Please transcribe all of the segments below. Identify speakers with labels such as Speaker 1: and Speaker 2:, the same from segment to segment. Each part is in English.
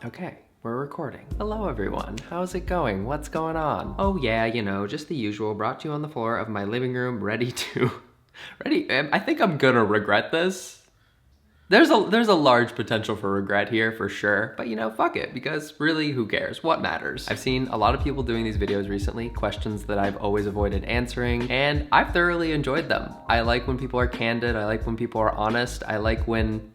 Speaker 1: Okay, we're recording. Hello everyone, how's it going? What's going on? Oh yeah, you know, just the usual, brought to you on the floor of my living room, ready, I think I'm gonna regret this. There's a large potential for regret here for sure, but you know, fuck it, because really, who cares? What matters? I've seen a lot of people doing these videos recently, questions that I've always avoided answering, and I've thoroughly enjoyed them. I like when people are candid, I like when people are honest, I like when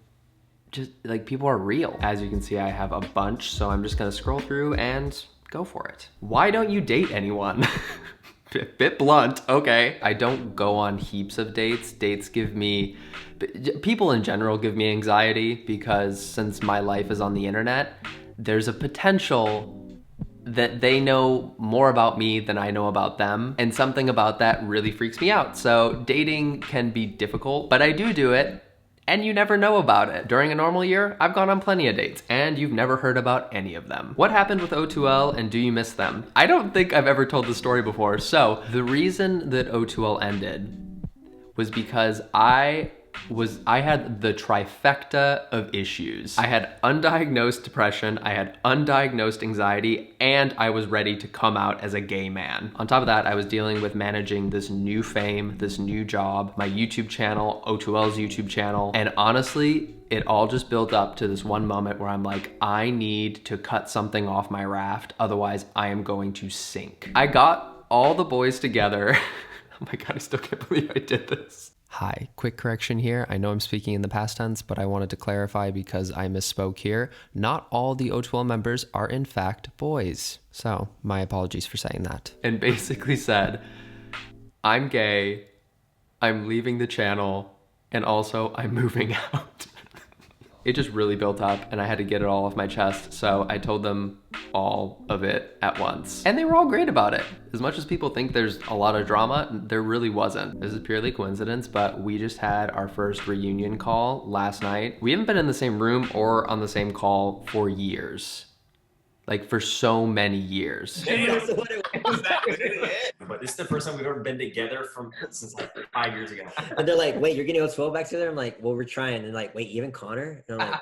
Speaker 1: just like people are real. As you can see, I have a bunch, so I'm just gonna scroll through and go for it. Why don't you date anyone? Bit blunt, okay. I don't go on heaps of dates. Dates give me, people in general give me anxiety because since my life is on the internet, there's a potential that they know more about me than I know about them, and something about that really freaks me out. So dating can be difficult, but I do it, and you never know about it. During a normal year, I've gone on plenty of dates, and you've never heard about any of them. What happened with O2L, and do you miss them? I don't think I've ever told the story before. So the reason that O2L ended was because I had the trifecta of issues. I had undiagnosed depression, I had undiagnosed anxiety, and I was ready to come out as a gay man. On top of that, I was dealing with managing this new fame, this new job, my YouTube channel, O2L's YouTube channel, and honestly, it all just built up to this one moment where I'm like, I need to cut something off my raft, otherwise I am going to sink. I got all the boys together. Oh my God, I still can't believe I did this. Hi, quick correction here. I know I'm speaking in the past tense, but I wanted to clarify because I misspoke here. Not all the O2L members are in fact boys. So my apologies for saying that. And basically said, I'm gay, I'm leaving the channel, and also I'm moving out. It just really built up and I had to get it all off my chest. So I told them all of it at once. And they were all great about it. As much as people think there's a lot of drama, there really wasn't. This is purely coincidence, but we just had our first reunion call last night. We haven't been in the same room or on the same call for years. Like for so many years.
Speaker 2: Damn. But this is the first time we've ever been together since like 5 years ago.
Speaker 3: And they're like, wait, you're getting O2L back together? I'm like, well, we're trying. And like, wait, even Connor? And I'm like,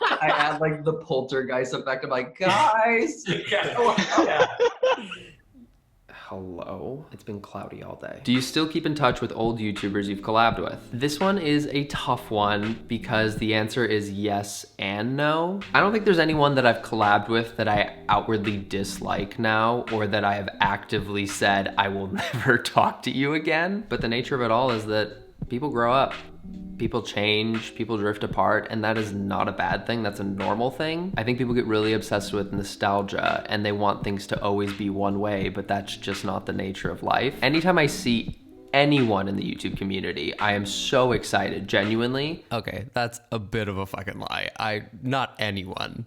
Speaker 1: I had like the poltergeist effect. I'm like, guys.
Speaker 2: Yeah.
Speaker 1: Hello? It's been cloudy all day. Do you still keep in touch with old YouTubers you've collabed with? This one is a tough one because the answer is yes and no. I don't think there's anyone that I've collabed with that I outwardly dislike now or that I have actively said I will never talk to you again. But the nature of it all is that people grow up. People change, people drift apart, and that is not a bad thing, that's a normal thing. I think people get really obsessed with nostalgia and they want things to always be one way, but that's just not the nature of life. Anytime I see anyone in the YouTube community, I am so excited, genuinely. Okay, that's a bit of a fucking lie. Not anyone.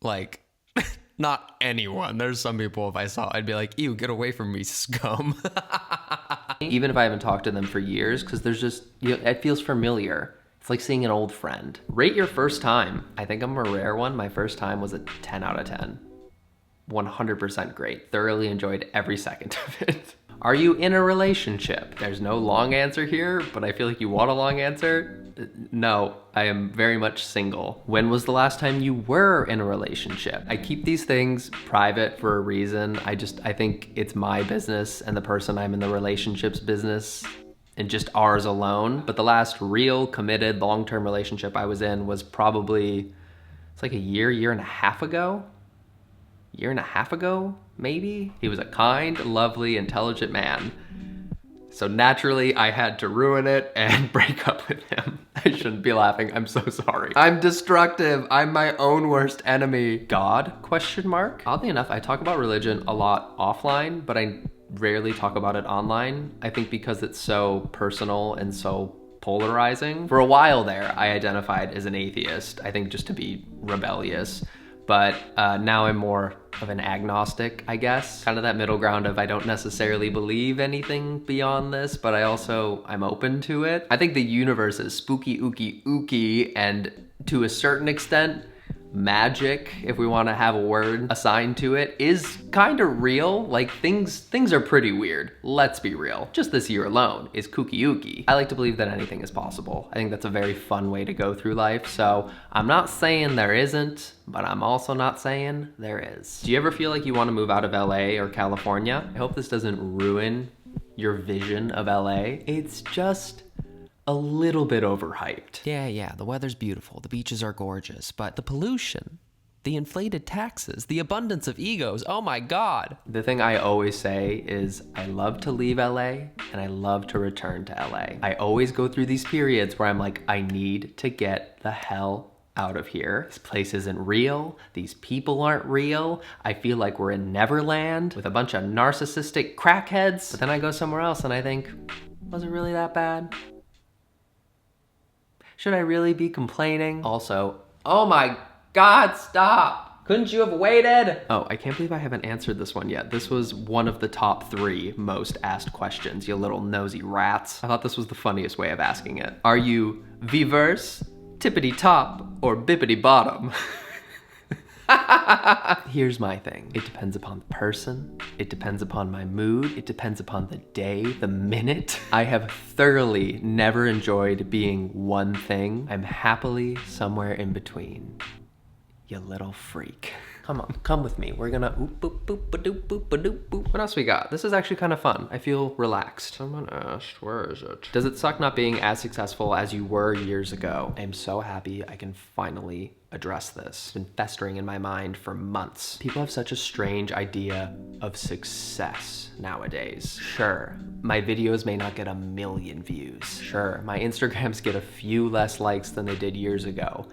Speaker 1: Like, not anyone. There's some people, if I saw, I'd be like, ew, get away from me, scum. Even if I haven't talked to them for years, because there's just, you know, it feels familiar. It's like seeing an old friend. Rate your first time. I think I'm a rare one. My first time was a 10 out of 10. 100% great. Thoroughly enjoyed every second of it. Are you in a relationship? There's no long answer here, but I feel like you want a long answer. No, I am very much single. When was the last time you were in a relationship? I keep these things private for a reason. I think it's my business and the person I'm in the relationships business and just ours alone. But the last real committed long-term relationship I was in was probably, it's like a year and a half ago. Year and a half ago, maybe? He was a kind, lovely, intelligent man. So naturally, I had to ruin it and break up with him. I shouldn't be laughing, I'm so sorry. I'm destructive, I'm my own worst enemy. God, question mark? Oddly enough, I talk about religion a lot offline, but I rarely talk about it online. I think because it's so personal and so polarizing. For a while there, I identified as an atheist, I think just to be rebellious. But now I'm more of an agnostic, I guess. Kind of that middle ground of I don't necessarily believe anything beyond this, but I'm open to it. I think the universe is spooky, ooky, ooky, and to a certain extent, magic, if we want to have a word assigned to it, is kind of real. Like things are pretty weird. Let's be real. Just this year alone is kooky ooky. I like to believe that anything is possible. I think that's a very fun way to go through life. So I'm not saying there isn't, but I'm also not saying there is. Do you ever feel like you want to move out of LA or California? I hope this doesn't ruin your vision of LA. It's just a little bit overhyped. Yeah, the weather's beautiful, the beaches are gorgeous, but the pollution, the inflated taxes, the abundance of egos, oh my God. The thing I always say is I love to leave LA and I love to return to LA. I always go through these periods where I'm like, I need to get the hell out of here. This place isn't real. These people aren't real. I feel like we're in Neverland with a bunch of narcissistic crackheads. But then I go somewhere else and I think, was it really that bad? Should I really be complaining? Also, oh my God, stop! Couldn't you have waited? Oh, I can't believe I haven't answered this one yet. This was one of the top 3 most asked questions, you little nosy rats. I thought this was the funniest way of asking it. Are you vverse, tippity top, or bippity bottom? Here's my thing. It depends upon the person. It depends upon my mood. It depends upon the day, the minute. I have thoroughly never enjoyed being one thing. I'm happily somewhere in between. You little freak. Come on, come with me. We're gonna oop boop boop ba doop boop ba doop boop. What else we got? This is actually kind of fun. I feel relaxed. Someone asked, where is it? Does it suck not being as successful as you were years ago? I'm so happy I can finally address this. It's been festering in my mind for months. People have such a strange idea of success nowadays. Sure, my videos may not get 1 million views. Sure, my Instagrams get a few less likes than they did years ago.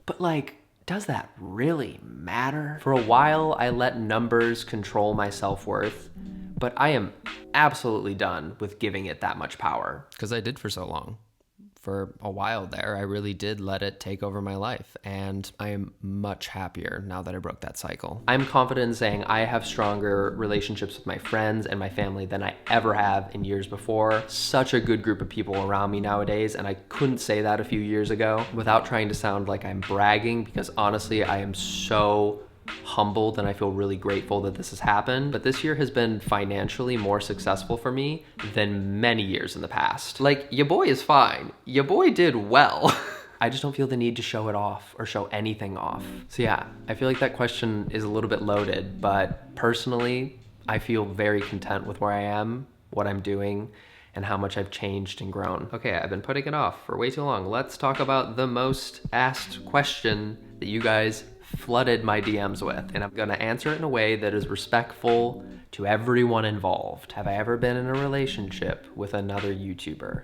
Speaker 1: But like, does that really matter? For a while, I let numbers control my self-worth, but I am absolutely done with giving it that much power. Because I did for so long. For a while there, I really did let it take over my life, and I am much happier now that I broke that cycle. I'm confident in saying I have stronger relationships with my friends and my family than I ever have in years before. Such a good group of people around me nowadays, and I couldn't say that a few years ago without trying to sound like I'm bragging, because honestly, I am so humbled and I feel really grateful that this has happened. But this year has been financially more successful for me than many years in the past. Like, your boy is fine. Your boy did well. I just don't feel the need to show it off or show anything off. So yeah, I feel like that question is a little bit loaded, but personally, I feel very content with where I am, what I'm doing, and how much I've changed and grown. Okay, I've been putting it off for way too long. Let's talk about the most asked question that you guys flooded my DMs with, and I'm gonna answer it in a way that is respectful to everyone involved. Have I ever been in a relationship with another YouTuber?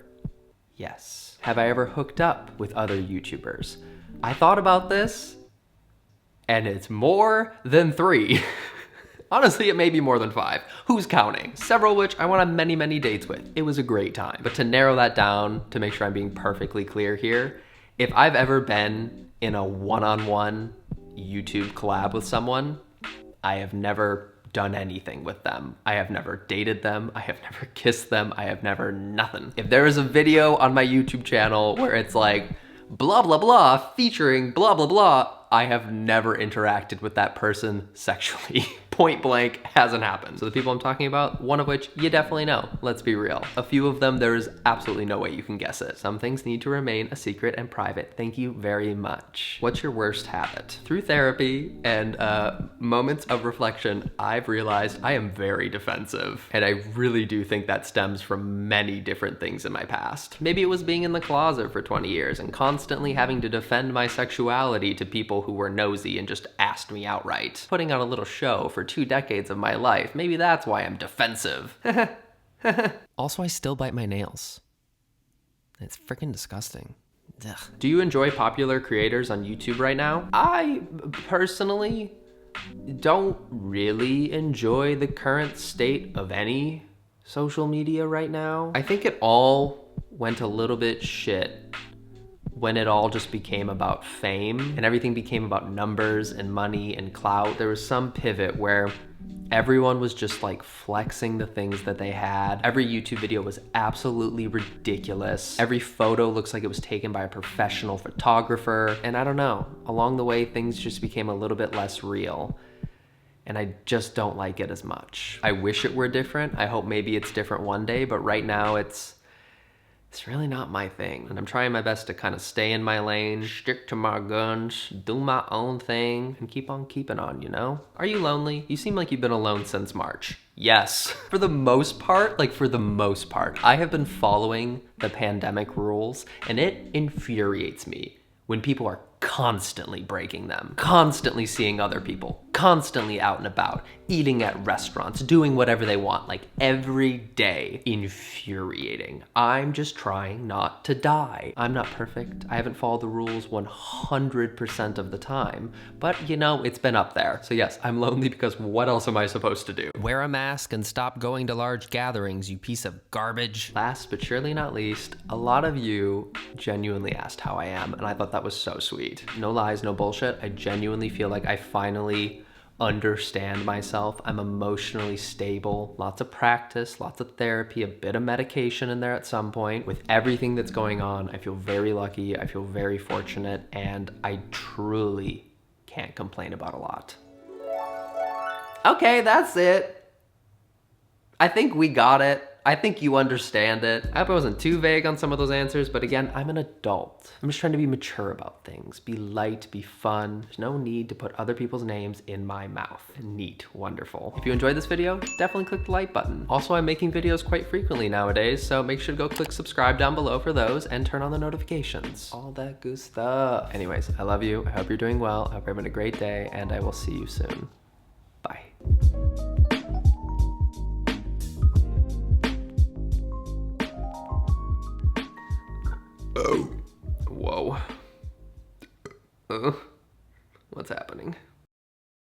Speaker 1: Yes. Have I ever hooked up with other YouTubers? I thought about this, and it's more than 3. Honestly, it may be more than 5. Who's counting? Several of which I went on many, many dates with. It was a great time. But to narrow that down, to make sure I'm being perfectly clear here, if I've ever been in a one-on-one YouTube collab with someone, I have never done anything with them. I have never dated them. I have never kissed them. I have never nothing. If there is a video on my YouTube channel where it's like, blah, blah, blah, featuring blah, blah, blah, I have never interacted with that person sexually. Point blank, hasn't happened. So the people I'm talking about, one of which you definitely know, let's be real. A few of them, there is absolutely no way you can guess it. Some things need to remain a secret and private. Thank you very much. What's your worst habit? Through therapy and moments of reflection, I've realized I am very defensive. And I really do think that stems from many different things in my past. Maybe it was being in the closet for 20 years and constantly having to defend my sexuality to people who were nosy and just asked me outright. Putting on a little show for 2 decades of my life. Maybe that's why I'm defensive. Also, I still bite my nails. It's freaking disgusting. Ugh. Do you enjoy popular creators on YouTube right now? I personally don't really enjoy the current state of any social media right now. I think it all went a little bit shit when it all just became about fame and everything became about numbers and money and clout. There was some pivot where Everyone was just like flexing the things that they had. Every YouTube video was absolutely ridiculous. Every photo looks like it was taken by a professional photographer. And I don't know, along the way, things just became a little bit less real. And I just don't like it as much. I wish it were different. I hope maybe it's different one day, but right now it's really not my thing. And I'm trying my best to kind of stay in my lane, stick to my guns, do my own thing, and keep on keeping on, you know? Are you lonely? You seem like you've been alone since March. Yes. For the most part, I have been following the pandemic rules, and it infuriates me when people are constantly breaking them, constantly seeing other people, constantly out and about, eating at restaurants, doing whatever they want, like every day. Infuriating. I'm just trying not to die. I'm not perfect. I haven't followed the rules 100% of the time, but you know, it's been up there. So yes, I'm lonely because what else am I supposed to do? Wear a mask and stop going to large gatherings, you piece of garbage. Last but surely not least, a lot of you genuinely asked how I am, and I thought that was so sweet. No lies, no bullshit. I genuinely feel like I finally understand myself. I'm emotionally stable. Lots of practice, lots of therapy, a bit of medication in there at some point. With everything that's going on, I feel very lucky. I feel very fortunate, and I truly can't complain about a lot. Okay, that's it. I think we got it. I think you understand it. I hope I wasn't too vague on some of those answers, but again, I'm an adult. I'm just trying to be mature about things. Be light, be fun. There's no need to put other people's names in my mouth. Neat, wonderful. If you enjoyed this video, definitely click the like button. Also, I'm making videos quite frequently nowadays, so make sure to go click subscribe down below for those and turn on the notifications. All that good stuff. Anyways, I love you. I hope you're doing well. I hope you're having a great day, and I will see you soon. Bye. Oh. Whoa. What's happening?